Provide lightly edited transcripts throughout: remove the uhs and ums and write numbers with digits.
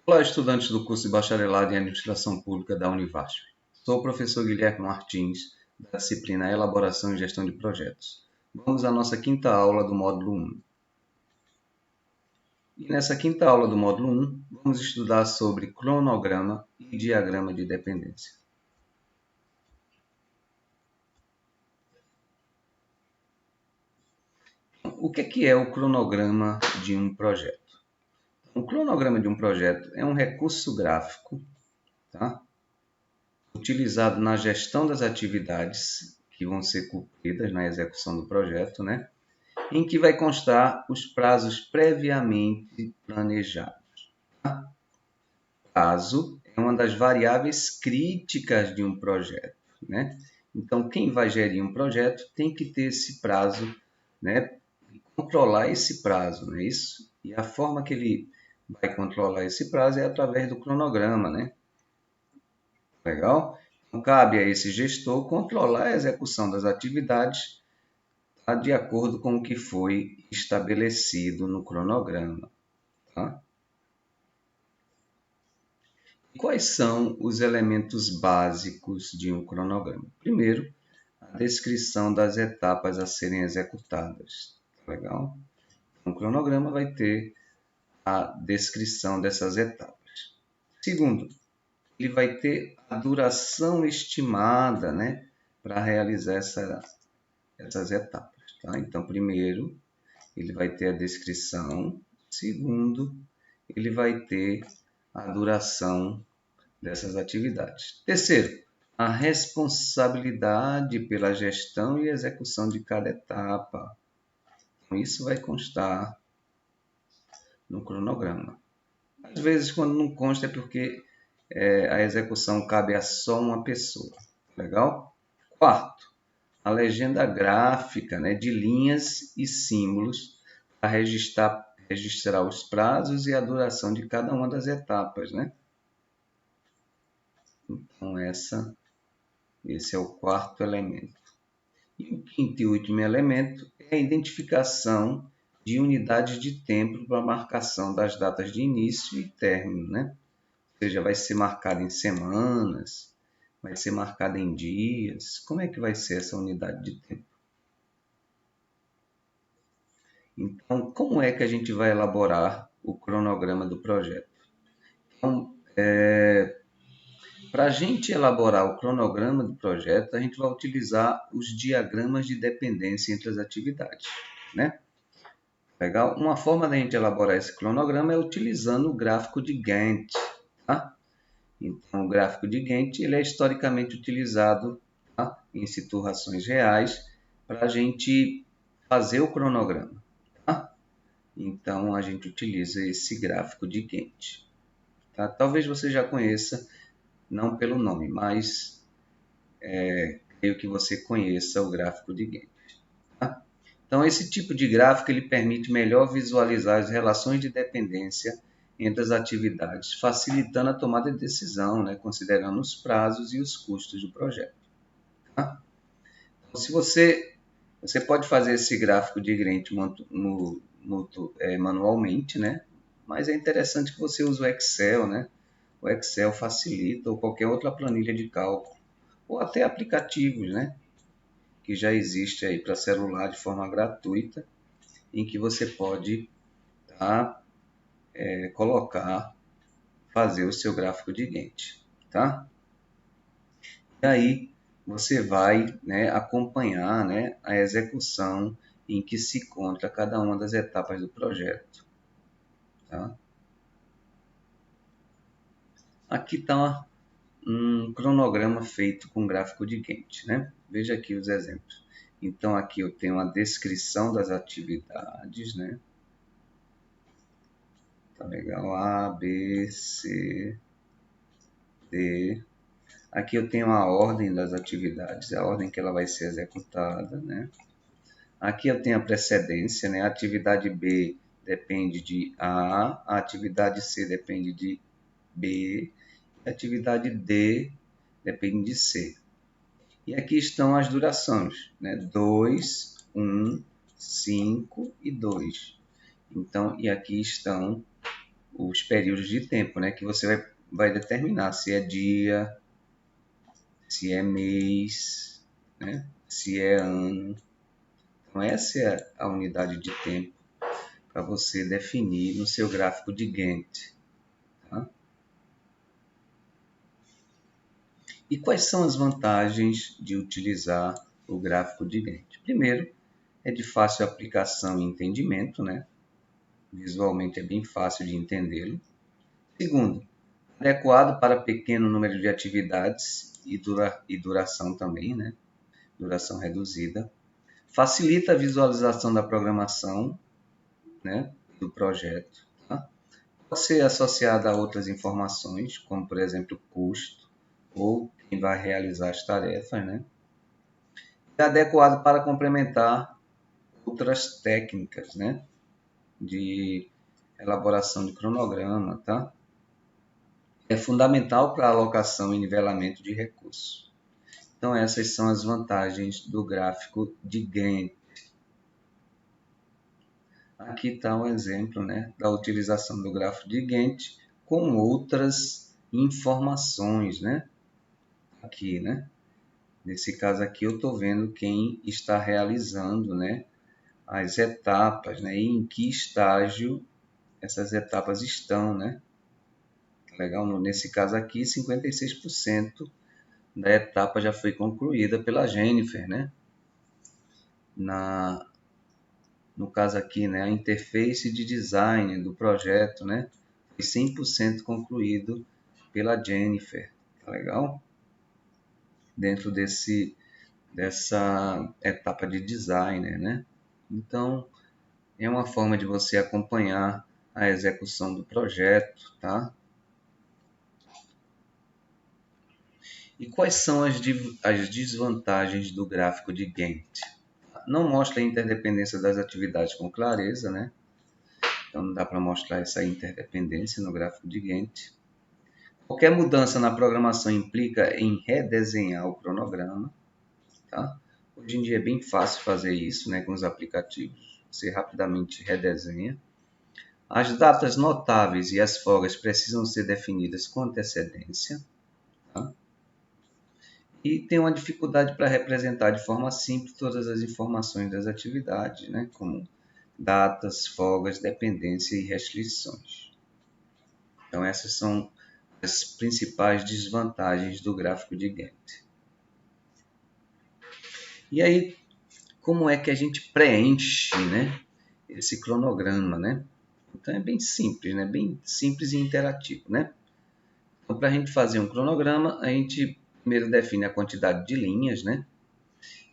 Olá, estudantes do curso de Bacharelado em Administração Pública da Univasf. Sou o professor Guilherme Martins, da disciplina Elaboração e Gestão de Projetos. Vamos à nossa quinta aula do módulo 1. E nessa quinta aula do módulo 1, vamos estudar sobre cronograma e diagrama de dependência. O que é o cronograma de um projeto? O cronograma de um projeto é um recurso gráfico, tá? Utilizado na gestão das atividades que vão ser cumpridas na execução do projeto, né? Em que vai constar os prazos previamente planejados. Tá? Prazo é uma das variáveis críticas de um projeto, né? Então, quem vai gerir um projeto tem que ter esse prazo, né? Controlar esse prazo, não é isso? E a forma que ele vai controlar esse prazo é através do cronograma, né? Legal? Então, cabe a esse gestor controlar a execução das atividades, tá? De acordo com o que foi estabelecido no cronograma. Tá? E quais são os elementos básicos de um cronograma? Primeiro, a descrição das etapas a serem executadas. Legal? Então, o cronograma vai ter a descrição dessas etapas. Segundo, ele vai ter a duração estimada, né, para realizar essas etapas. Tá? Então, primeiro, ele vai ter a descrição. Segundo, ele vai ter a duração dessas atividades. Terceiro, a responsabilidade pela gestão e execução de cada etapa. Então, isso vai constar no cronograma. Às vezes, quando não consta, é porque a execução cabe a só uma pessoa. Legal? Quarto, a legenda gráfica, né, de linhas e símbolos para registrar os prazos e a duração de cada uma das etapas. Né? Então, esse é o quarto elemento. E o quinto e último elemento é a identificação de unidades de tempo para a marcação das datas de início e término, né? Ou seja, vai ser marcado em semanas, vai ser marcado em dias. Como é que vai ser essa unidade de tempo? Então, como é que a gente vai elaborar o cronograma do projeto? Então, para a gente elaborar o cronograma do projeto, a gente vai utilizar os diagramas de dependência entre as atividades, né? Legal? Uma forma da gente elaborar esse cronograma é utilizando o gráfico de Gantt, tá? Então, o gráfico de Gantt ele é historicamente utilizado, tá? Em situações reais para a gente fazer o cronograma, tá? Então, a gente utiliza esse gráfico de Gantt, tá? Talvez você já conheça, não pelo nome, mas creio que você conheça o gráfico de Gantt. Tá? Então, esse tipo de gráfico ele permite melhor visualizar as relações de dependência entre as atividades, facilitando a tomada de decisão, né, considerando os prazos e os custos do projeto. Tá? Então, se você pode fazer esse gráfico de Gantt manualmente, né? Mas é interessante que você use o Excel, né? O Excel facilita, ou qualquer outra planilha de cálculo, ou até aplicativos, né? Que já existe aí para celular de forma gratuita, em que você pode fazer o seu gráfico de Gantt, tá? E aí você vai, né, acompanhar, né, a execução em que se encontra cada uma das etapas do projeto, tá? Aqui está um cronograma feito com gráfico de Gantt, né? Veja aqui os exemplos. Então aqui eu tenho a descrição das atividades, né? Tá legal? A, B, C, D. Aqui eu tenho a ordem das atividades, a ordem que ela vai ser executada, né? Aqui eu tenho a precedência, né? A atividade B depende de A atividade C depende de B, a atividade D depende de C. E aqui estão as durações, né? 2, 1, 5 e 2. Então, e aqui estão os períodos de tempo, né? Que você vai determinar se é dia, se é mês, né? Se é ano. Então, essa é a unidade de tempo para você definir no seu gráfico de Gantt. Tá? E quais são as vantagens de utilizar o gráfico de Gantt? Primeiro, é de fácil aplicação e entendimento, né? Visualmente é bem fácil de entendê-lo. Segundo, adequado para pequeno número de atividades e duração também, né? Duração reduzida. Facilita a visualização da programação, né? Do projeto. Tá? Pode ser associada a outras informações, como por exemplo custo, ou quem vai realizar as tarefas, né? É adequado para complementar outras técnicas, né? De elaboração de cronograma, tá? É fundamental para a alocação e nivelamento de recursos. Então, essas são as vantagens do gráfico de Gantt. Aqui está um exemplo, né, da utilização do gráfico de Gantt com outras informações, né? Aqui, né? Nesse caso aqui eu estou vendo quem está realizando, né, as etapas, né, e em que estágio essas etapas estão, né? Legal? Nesse caso aqui, 56% da etapa já foi concluída pela Jennifer, né? No caso aqui, né, a interface de design do projeto, né, foi 100% concluído pela Jennifer. Tá legal? Dentro dessa etapa de designer, né? Então, é uma forma de você acompanhar a execução do projeto, tá? E quais são as desvantagens do gráfico de Gantt? Não mostra a interdependência das atividades com clareza, né? Então não dá para mostrar essa interdependência no gráfico de Gantt. Qualquer mudança na programação implica em redesenhar o cronograma. Tá? Hoje em dia é bem fácil fazer isso, né, com os aplicativos. Você rapidamente redesenha. As datas notáveis e as folgas precisam ser definidas com antecedência. Tá? E tem uma dificuldade para representar de forma simples todas as informações das atividades, né, como datas, folgas, dependência e restrições. Então, essas são as principais desvantagens do gráfico de Gantt. E aí, como é que a gente preenche, né, esse cronograma, né? Então, é bem simples, né? Bem simples e interativo, né? Então, para a gente fazer um cronograma, a gente primeiro define a quantidade de linhas, né?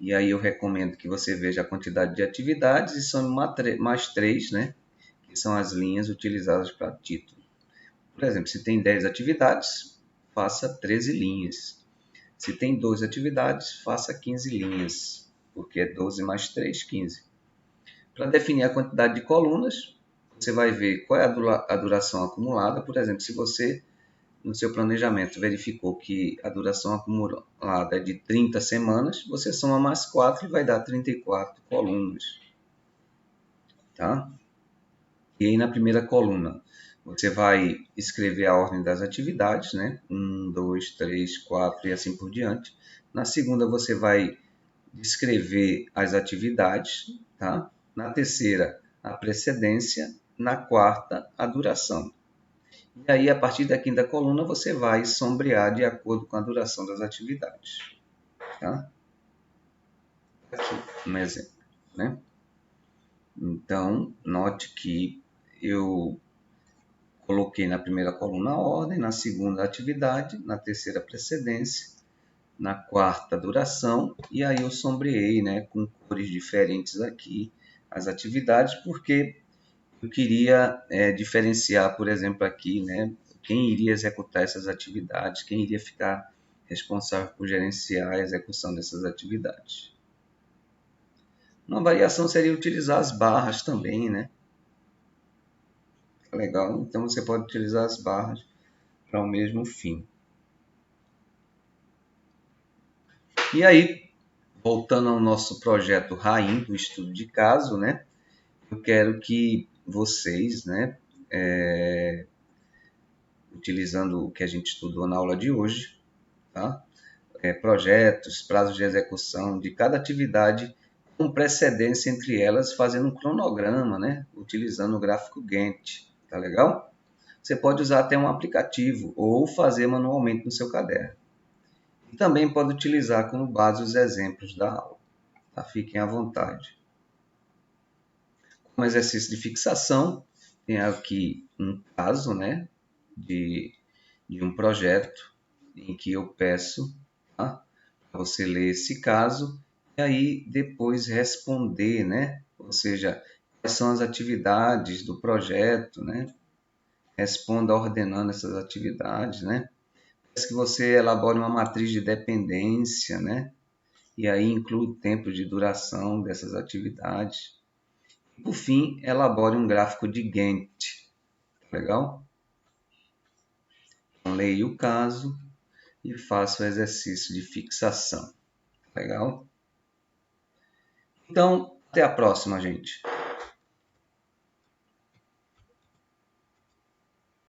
E aí eu recomendo que você veja a quantidade de atividades e some mais 3, né? Que são as linhas utilizadas para título. Por exemplo, se tem 10 atividades, faça 13 linhas. Se tem 12 atividades, faça 15 linhas, porque é 12 mais 3, 15. Para definir a quantidade de colunas, você vai ver qual é a duração acumulada. Por exemplo, se você, no seu planejamento, verificou que a duração acumulada é de 30 semanas, você soma mais 4 e vai dar 34 colunas. Tá? E aí, na primeira coluna, você vai escrever a ordem das atividades, né? 1, 2, 3, 4 e assim por diante. Na segunda, você vai descrever as atividades, tá? Na terceira, a precedência. Na quarta, a duração. E aí, a partir da quinta coluna, você vai sombrear de acordo com a duração das atividades. Tá? Aqui, um exemplo, né? Então, note que eu coloquei na primeira coluna a ordem, na segunda a atividade, na terceira a precedência, na quarta a duração, e aí eu sombreei, né, com cores diferentes aqui as atividades, porque eu queria diferenciar, por exemplo, aqui, né, quem iria executar essas atividades, quem iria ficar responsável por gerenciar a execução dessas atividades. Uma variação seria utilizar as barras também, né? Legal, então você pode utilizar as barras para o mesmo fim. E aí, voltando ao nosso projeto RAIN, do estudo de caso, né? Eu quero que vocês, né, utilizando o que a gente estudou na aula de hoje, tá? Projetos, prazos de execução de cada atividade com precedência entre elas, fazendo um cronograma, né? Utilizando o gráfico Gantt, tá legal? Você pode usar até um aplicativo ou fazer manualmente no seu caderno. E também pode utilizar como base os exemplos da aula, tá? Fiquem à vontade. Como exercício de fixação, tem aqui um caso, né, de um projeto em que eu peço, tá, para você ler esse caso e aí depois responder, né? Ou seja, quais são as atividades do projeto, né? Responda ordenando essas atividades, né? Peço que você elabore uma matriz de dependência, né? E aí inclui o tempo de duração dessas atividades. Por fim, elabore um gráfico de Gantt. Legal? Então, leia o caso e faça o exercício de fixação. Legal? Então, até a próxima, gente.